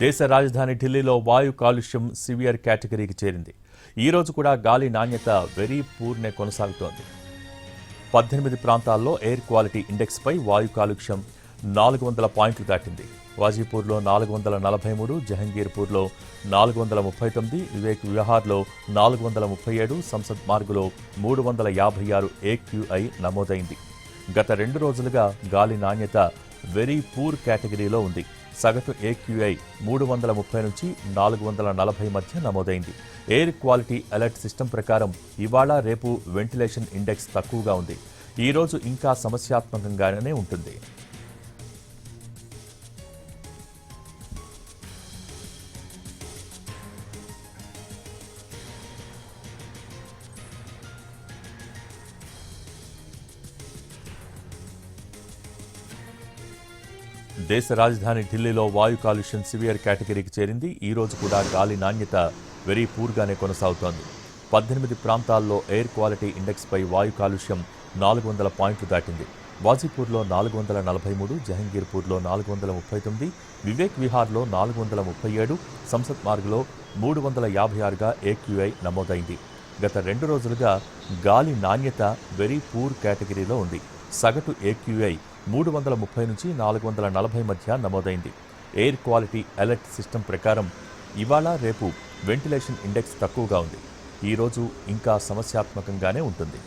దేశ రాజధాని ఢిల్లీలో వాయు కాలుష్యం సివియర్ కేటగిరీకి చేరింది. ఈ రోజు కూడా గాలి నాణ్యత వెరీ పూర్నే కొనసాగుతోంది. 18 ప్రాంతాల్లో ఎయిర్ క్వాలిటీ ఇండెక్స్పై వాయు కాలుష్యం 400 పాయింట్లు దాటింది. వాజీపూర్లో 443, జహంగీర్పూర్లో 439, వివేక్ విహార్లో 437, సంసద్ మార్గులో 356 AQI నమోదైంది. గత 2 రోజులుగా గాలి నాణ్యత వెరీ పూర్ కేటగిరీలో ఉంది. సగటు AQI 330 నుంచి 440 మధ్య నమోదైంది. ఎయిర్ క్వాలిటీ అలర్ట్ సిస్టమ్ ప్రకారం ఇవాళ రేపు వెంటిలేషన్ ఇండెక్స్ తక్కువగా ఉంది. ఈ రోజు ఇంకా సమస్యాత్మకంగానే ఉంటుంది. దేశ రాజధాని ఢిల్లీలో వాయు కాలుష్యం సివియర్ కేటగిరీకి చేరింది. ఈ రోజు కూడా గాలి నాణ్యత వెరీ పూర్గానే కొనసాగుతోంది. 18 ప్రాంతాల్లో ఎయిర్ క్వాలిటీ ఇండెక్స్పై వాయు కాలుష్యం 400 పాయింట్లు దాటింది. వాజీపూర్లో 443, జహంగీర్పూర్లో 439, వివేక్ విహార్లో 437, సంసద్ మార్గ్లో 356గా AQI నమోదైంది. గత 2 రోజులుగా గాలి నాణ్యత వెరీ పూర్ కేటగిరీలో ఉంది. సగటు AQI 330 నుంచి 440 మధ్య నమోదైంది. ఎయిర్ క్వాలిటీ అలర్ట్ సిస్టమ్ ప్రకారం ఇవాళ రేపు వెంటిలేషన్ ఇండెక్స్ తక్కువగా ఉంది. ఈ రోజు ఇంకా సమస్యాత్మకంగానే ఉంటుంది.